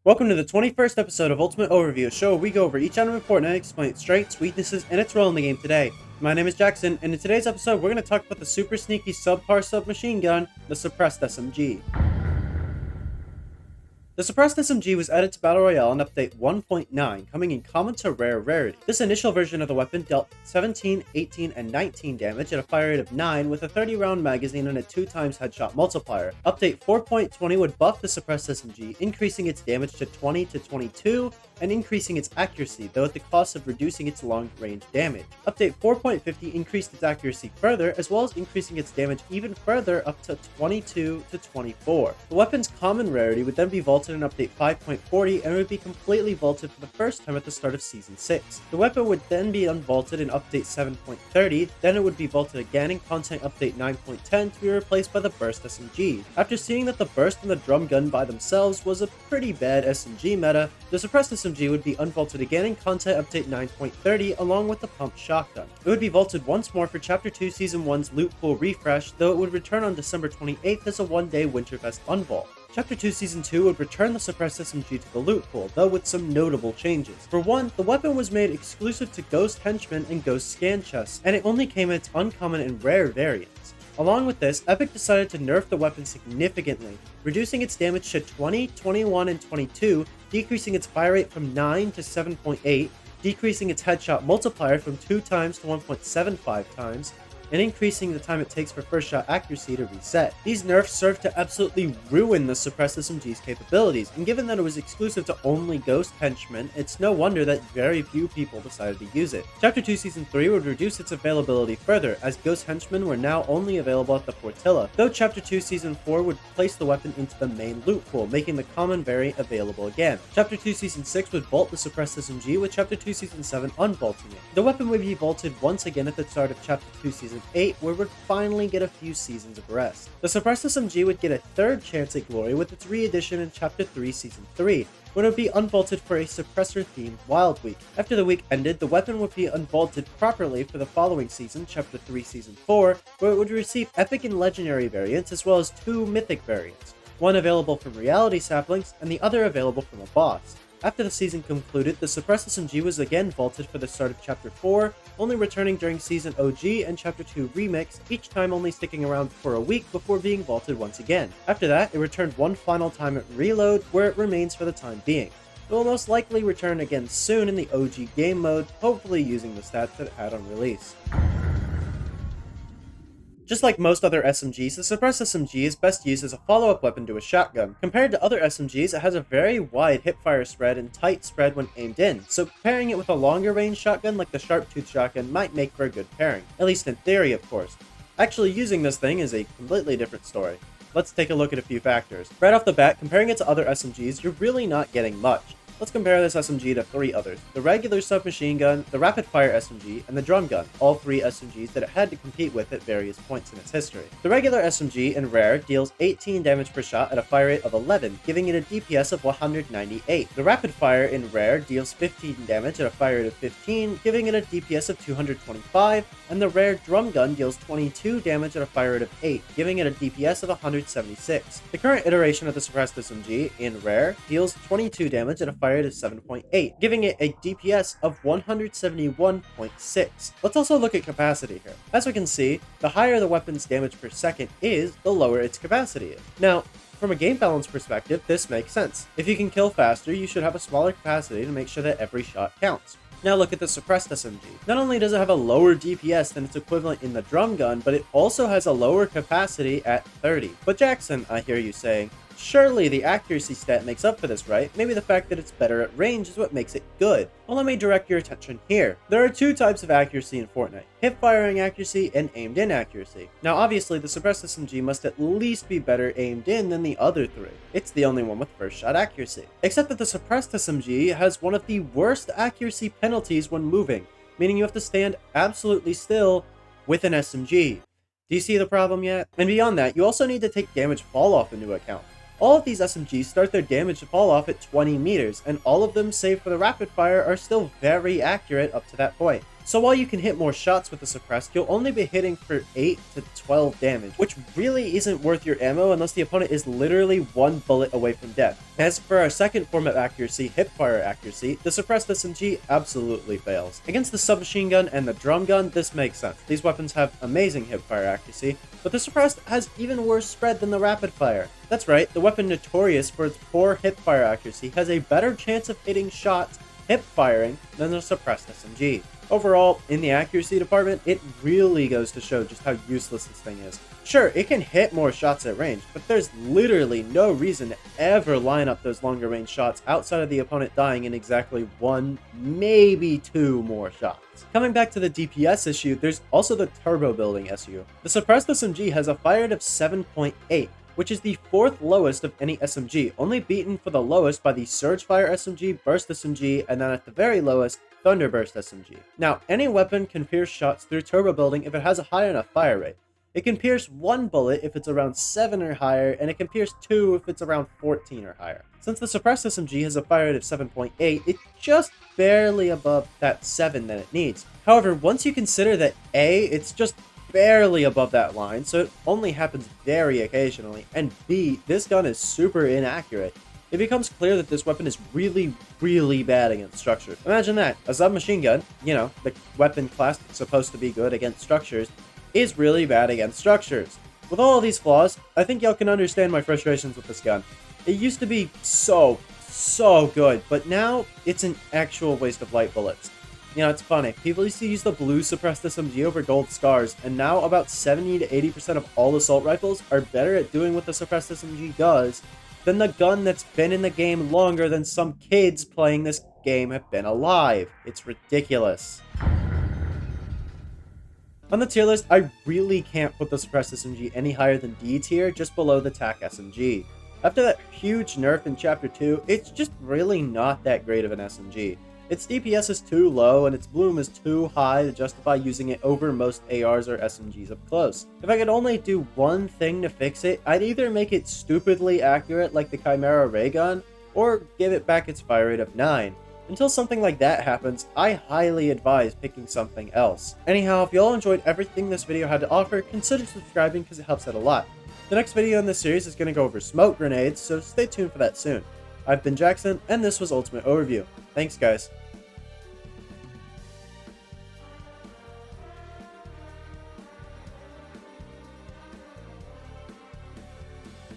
Welcome to the 21st episode of Ultimate Overview, a show where we go over each item in Fortnite, explain its strengths, weaknesses, and its role in the game today. My name is Jackson, and in today's episode, we're going to talk about the super sneaky subpar submachine gun, the Suppressed SMG. The Suppressed SMG was added to Battle Royale in Update 1.9, coming in common to rare rarity. This initial version of the weapon dealt 17, 18, and 19 damage at a fire rate of 9 with a 30-round magazine and a 2x headshot multiplier. Update 4.20 would buff the Suppressed SMG, increasing its damage to 20 to 22, and increasing its accuracy, though at the cost of reducing its long-range damage. Update 4.50 increased its accuracy further, as well as increasing its damage even further up to 22 to 24. The weapon's common rarity would then be vaulted in Update 5.40 and would be completely vaulted for the first time at the start of Season 6. The weapon would then be unvaulted in Update 7.30, then it would be vaulted again in Content Update 9.10 to be replaced by the Burst SMG. After seeing that the Burst and the Drum Gun by themselves was a pretty bad SMG meta, the Suppressed SMG would be unvaulted again in Content Update 9.30 along with the Pump Shotgun. It would be vaulted once more for Chapter 2 Season 1's Loot Pool Refresh, though it would return on December 28th as a one-day Winterfest unvault. Chapter 2 Season 2 would return the Suppressed SMG to the loot pool, though with some notable changes. For one, the weapon was made exclusive to Ghost Henchmen and Ghost Scan Chests, and it only came in its uncommon and rare variants. Along with this, Epic decided to nerf the weapon significantly, reducing its damage to 20, 21, and 22, decreasing its fire rate from 9 to 7.8, decreasing its headshot multiplier from 2 times to 1.75 times, and increasing the time it takes for first shot accuracy to reset. These nerfs served to absolutely ruin the Suppressed SMG's capabilities, and given that it was exclusive to only Ghost Henchmen, it's no wonder that very few people decided to use it. Chapter 2 Season 3 would reduce its availability further, as Ghost Henchmen were now only available at the Fortilla, though Chapter 2 Season 4 would place the weapon into the main loot pool, making the common variant available again. Chapter 2 Season 6 would vault the Suppressed SMG, with Chapter 2 Season 7 unvaulting it. The weapon would be vaulted once again at the start of Chapter 2 Season 8, where we'd finally get a few seasons of rest. The Suppressed SMG would get a third chance at glory with its re-edition in Chapter 3 Season 3, when it would be unvaulted for a suppressor-themed Wild Week. After the week ended, the weapon would be unvaulted properly for the following season, Chapter 3 Season 4, where it would receive epic and legendary variants as well as 2 mythic variants, one available from reality saplings and the other available from a boss. After the season concluded, the Suppressed SMG was again vaulted for the start of Chapter 4, only returning during Season OG and Chapter 2 Remix, each time only sticking around for a week before being vaulted once again. After that, it returned one final time at Reload, where it remains for the time being. It will most likely return again soon in the OG game mode, hopefully using the stats that it had on release. Just like most other SMGs, the Suppressed SMG is best used as a follow-up weapon to a shotgun. Compared to other SMGs, it has a very wide hipfire spread and tight spread when aimed in, so pairing it with a longer range shotgun like the Sharptooth shotgun might make for a good pairing. At least in theory, of course. Actually using this thing is a completely different story. Let's take a look at a few factors. Right off the bat, comparing it to other SMGs, you're really not getting much. Let's compare this SMG to 3 others: the regular submachine gun, the rapid fire SMG, and the drum gun, all 3 SMGs that it had to compete with at various points in its history. The regular SMG in rare deals 18 damage per shot at a fire rate of 11, giving it a DPS of 198. The rapid fire in rare deals 15 damage at a fire rate of 15, giving it a DPS of 225, and the rare drum gun deals 22 damage at a fire rate of 8, giving it a DPS of 176. The current iteration of the Suppressed SMG in rare deals 22 damage at a fire rate of 7.8, giving it a DPS of 171.6. Let's also look at capacity here. As we can see, the higher the weapon's damage per second is, the lower its capacity is. Now, from a game balance perspective, this makes sense. If you can kill faster, you should have a smaller capacity to make sure that every shot counts. Now look at the Suppressed SMG. Not only does it have a lower DPS than its equivalent in the drum gun, but it also has a lower capacity at 30. But Jackson, I hear you saying, surely the accuracy stat makes up for this, right? Maybe the fact that it's better at range is what makes it good. Well, let me direct your attention here. There are 2 types of accuracy in Fortnite: hip-firing accuracy and aimed-in accuracy. Now obviously, the Suppressed SMG must at least be better aimed in than the other 3. It's the only one with first shot accuracy. Except that the Suppressed SMG has one of the worst accuracy penalties when moving, meaning you have to stand absolutely still with an SMG. Do you see the problem yet? And beyond that, you also need to take damage fall off into account. All of these SMGs start their damage to fall off at 20 meters, and all of them, save for the rapid fire, are still very accurate up to that point. So while you can hit more shots with the suppressed, you'll only be hitting for 8 to 12 damage, which really isn't worth your ammo unless the opponent is literally one bullet away from death. As for our second form of accuracy, hipfire accuracy, the suppressed SMG absolutely fails. Against the submachine gun and the drum gun, this makes sense. These weapons have amazing hipfire accuracy, but the suppressed has even worse spread than the rapid fire. That's right, the weapon notorious for its poor hipfire accuracy has a better chance of hitting shots hip firing than the suppressed SMG. Overall, in the accuracy department, it really goes to show just how useless this thing is. Sure, it can hit more shots at range, but there's literally no reason to ever line up those longer range shots outside of the opponent dying in exactly 1, maybe 2 more shots. Coming back to the DPS issue, there's also the turbo building issue. The suppressed SMG has a fire rate of 7.8, which is the 4th lowest of any SMG, only beaten for the lowest by the Surgefire SMG, Burst SMG, and then at the very lowest, Thunderburst SMG. Now, any weapon can pierce shots through turbo building if it has a high enough fire rate. It can pierce 1 bullet if it's around 7 or higher, and it can pierce 2 if it's around 14 or higher. Since the suppressed SMG has a fire rate of 7.8, it's just barely above that 7 that it needs. However, once you consider that A, it's just barely above that line, so it only happens very occasionally, and B, this gun is super inaccurate, it becomes clear that this weapon is really, really bad against structures. Imagine that, a submachine gun, you know, the weapon class that's supposed to be good against structures, is really bad against structures. With all of these flaws, I think y'all can understand my frustrations with this gun. It used to be so good, but now it's an actual waste of light bullets. You know, it's funny, people used to use the blue suppressed SMG over gold scars, and now about 70 to 80% of all assault rifles are better at doing what the suppressed SMG does than the gun that's been in the game longer than some kids playing this game have been alive. It's ridiculous. On the tier list, I really can't put the suppressed SMG any higher than D tier, just below the TAC SMG. After that huge nerf in Chapter 2, it's just really not that great of an SMG. Its DPS is too low, and its bloom is too high to justify using it over most ARs or SMGs up close. If I could only do one thing to fix it, I'd either make it stupidly accurate like the Chimera ray gun, or give it back its fire rate of 9. Until something like that happens, I highly advise picking something else. Anyhow, if y'all enjoyed everything this video had to offer, consider subscribing because it helps out a lot. The next video in this series is going to go over smoke grenades, so stay tuned for that soon. I've been Jackson, and this was Ultimate Overview. Thanks guys.